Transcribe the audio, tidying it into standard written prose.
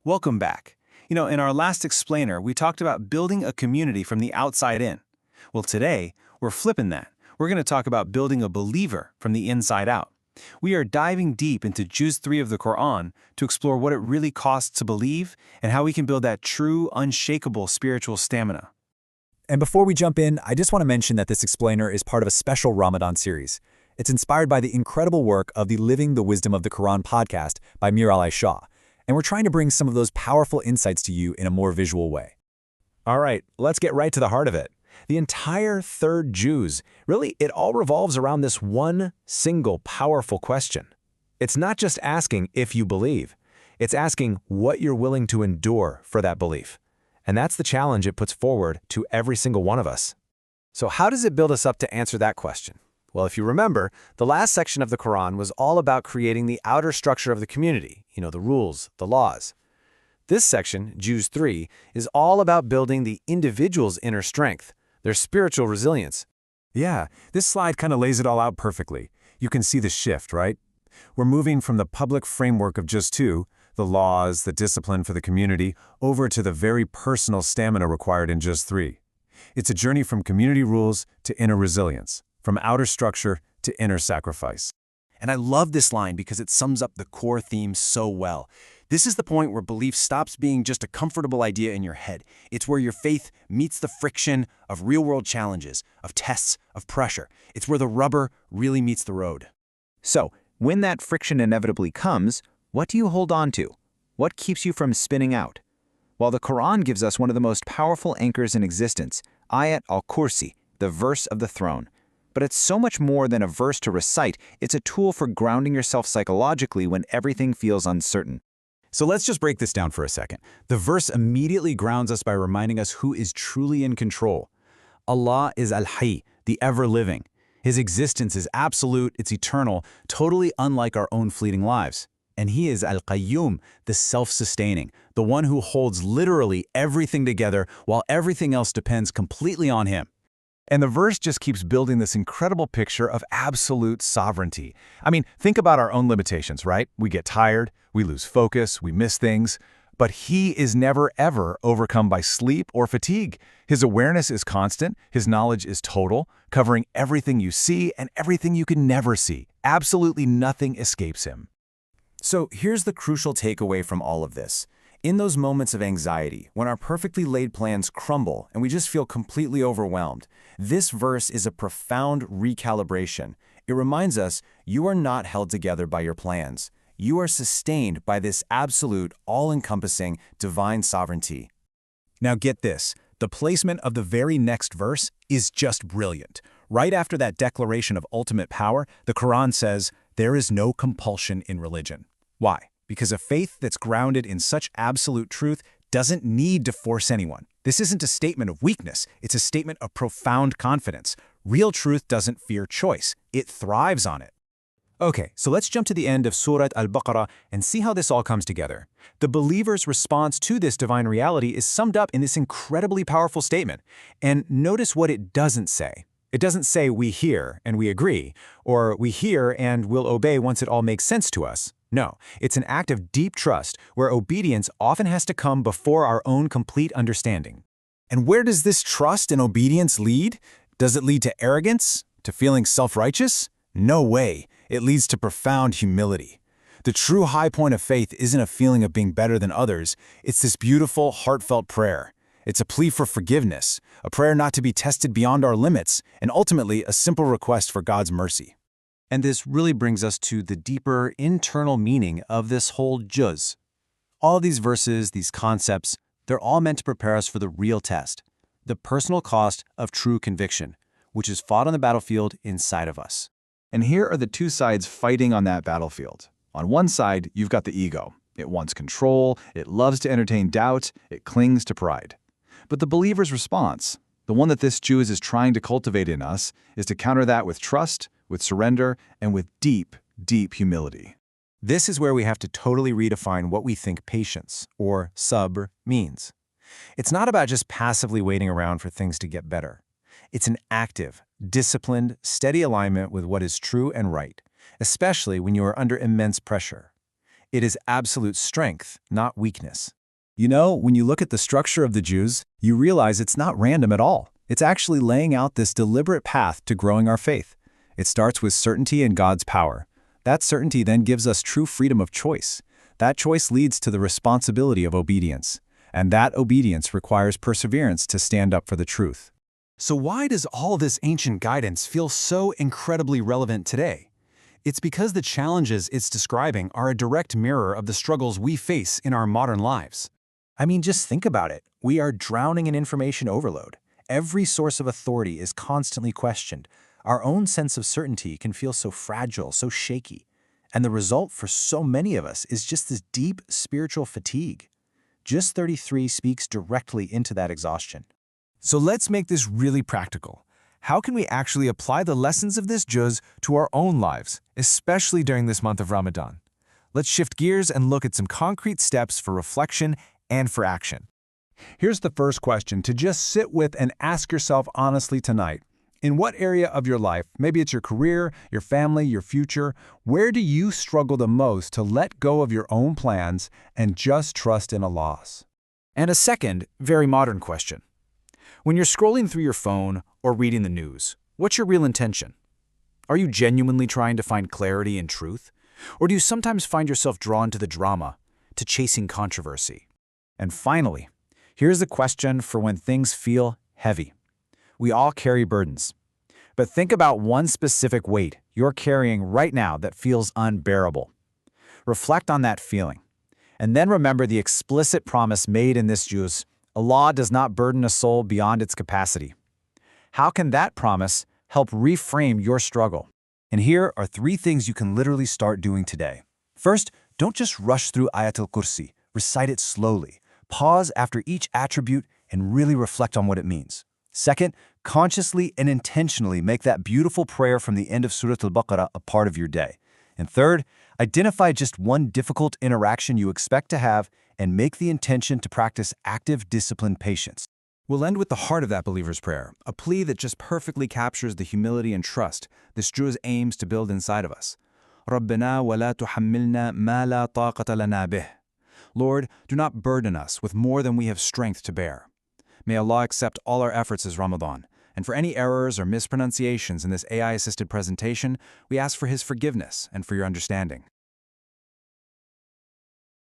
Welcome back. In our last explainer, we talked about building a community from the outside in. Well, today, we're flipping that. We're going to talk about building a believer from the inside out. We are diving deep into Juzʼ 3 of the Quran to explore what it really costs to believe and how we can build that true, unshakable spiritual stamina. And before we jump in, I just want to mention that this explainer is part of a special Ramadan series. It's inspired by the incredible work of the Living the Wisdom of the Quran podcast by Mir Ali Shah, and we're trying to bring some of those powerful insights to you in a more visual way. All right, let's get right to the heart of it. The entire third Juzʼ, really, it all revolves around this one single powerful question. It's not just asking if you believe, it's asking what you're willing to endure for that belief. And that's the challenge it puts forward to every single one of us. So how does it build us up to answer that question? Well, if you remember, the last section of the Quran was all about creating the outer structure of the community, the rules, the laws. This section, Juzʼ 3, is all about building the individual's inner strength, their spiritual resilience. Yeah, this slide kind of lays it all out perfectly. You can see the shift, right? We're moving from the public framework of Juzʼ 2, the laws, the discipline for the community, over to the very personal stamina required in Juzʼ 3. It's a journey from community rules to inner resilience, from outer structure to inner sacrifice. And I love this line because it sums up the core theme so well. This is the point where belief stops being just a comfortable idea in your head. It's where your faith meets the friction of real-world challenges, of tests, of pressure. It's where the rubber really meets the road. So, when that friction inevitably comes, what do you hold on to? What keeps you from spinning out? Well, the Quran gives us one of the most powerful anchors in existence, Ayat al-Kursi, the verse of the throne. But it's so much more than a verse to recite. It's a tool for grounding yourself psychologically when everything feels uncertain. So let's just break this down for a second. The verse immediately grounds us by reminding us who is truly in control. Allah is Al-Hayy, the ever-living. His existence is absolute, it's eternal, totally unlike our own fleeting lives. And He is Al-Qayyum, the self-sustaining, the one who holds literally everything together while everything else depends completely on Him. And the verse just keeps building this incredible picture of absolute sovereignty. I mean, think about our own limitations, right? We get tired, we lose focus, we miss things. But He is never, ever overcome by sleep or fatigue. His awareness is constant, His knowledge is total, covering everything you see and everything you can never see. Absolutely nothing escapes Him. So here's the crucial takeaway from all of this. In those moments of anxiety, when our perfectly laid plans crumble and we just feel completely overwhelmed, this verse is a profound recalibration. It reminds us you are not held together by your plans. You are sustained by this absolute, all-encompassing, divine sovereignty. Now get this, the placement of the very next verse is just brilliant. Right after that declaration of ultimate power, the Quran says, "There is no compulsion in religion." Why? Because a faith that's grounded in such absolute truth doesn't need to force anyone. This isn't a statement of weakness, it's a statement of profound confidence. Real truth doesn't fear choice, it thrives on it. Okay, so let's jump to the end of Surah Al-Baqarah and see how this all comes together. The believer's response to this divine reality is summed up in this incredibly powerful statement. And notice what it doesn't say. It doesn't say we hear and we agree, or we hear and we'll obey once it all makes sense to us. No, it's an act of deep trust where obedience often has to come before our own complete understanding. And where does this trust and obedience lead? Does it lead to arrogance? To feeling self-righteous? No way. It leads to profound humility. The true high point of faith isn't a feeling of being better than others. It's this beautiful, heartfelt prayer. It's a plea for forgiveness, a prayer not to be tested beyond our limits, and ultimately a simple request for God's mercy. And this really brings us to the deeper internal meaning of this whole Juzʼ. All these verses, these concepts, they're all meant to prepare us for the real test, the personal cost of true conviction, which is fought on the battlefield inside of us. And here are the two sides fighting on that battlefield. On one side, you've got the ego. It wants control, it loves to entertain doubt, it clings to pride. But the believer's response, the one that this Juzʼ is trying to cultivate in us, is to counter that with trust, with surrender, and with deep, deep humility. This is where we have to totally redefine what we think patience, or sabr, means. It's not about just passively waiting around for things to get better. It's an active, disciplined, steady alignment with what is true and right, especially when you are under immense pressure. It is absolute strength, not weakness. You know, when you look at the structure of the Juzʼ, you realize it's not random at all. It's actually laying out this deliberate path to growing our faith. It starts with certainty in God's power. That certainty then gives us true freedom of choice. That choice leads to the responsibility of obedience. And that obedience requires perseverance to stand up for the truth. So why does all this ancient guidance feel so incredibly relevant today? It's because the challenges it's describing are a direct mirror of the struggles we face in our modern lives. I mean, just think about it. We are drowning in information overload. Every source of authority is constantly questioned. Our own sense of certainty can feel so fragile, so shaky. And the result for so many of us is just this deep spiritual fatigue. Juzʼ 33 speaks directly into that exhaustion. So let's make this really practical. How can we actually apply the lessons of this juzʼ to our own lives, especially during this month of Ramadan? Let's shift gears and look at some concrete steps for reflection and for action. Here's the first question to just sit with and ask yourself honestly tonight. In what area of your life, maybe it's your career, your family, your future, where do you struggle the most to let go of your own plans and just trust in Allah? And a second, very modern question. When you're scrolling through your phone or reading the news, what's your real intention? Are you genuinely trying to find clarity and truth? Or do you sometimes find yourself drawn to the drama, to chasing controversy? And finally, here's the question for when things feel heavy. We all carry burdens. But think about one specific weight you're carrying right now that feels unbearable. Reflect on that feeling. And then remember the explicit promise made in this juzʼ: Allah does not burden a soul beyond its capacity. How can that promise help reframe your struggle? And here are 3 things you can literally start doing today. First, don't just rush through Ayatul Kursi. Recite it slowly. Pause after each attribute and really reflect on what it means. Second, consciously and intentionally make that beautiful prayer from the end of Surah Al-Baqarah a part of your day. And third, identify just one difficult interaction you expect to have and make the intention to practice active, disciplined patience. We'll end with the heart of that believer's prayer, a plea that just perfectly captures the humility and trust this juzʼ aims to build inside of us. رَبَّنَا وَلَا تُحَمِّلْنَا مَا لَا طَاقَةَ لَنَا بِهِ. Lord, do not burden us with more than we have strength to bear. May Allah accept all our efforts as Ramadan, and for any errors or mispronunciations in this AI-assisted presentation, we ask for His forgiveness and for your understanding.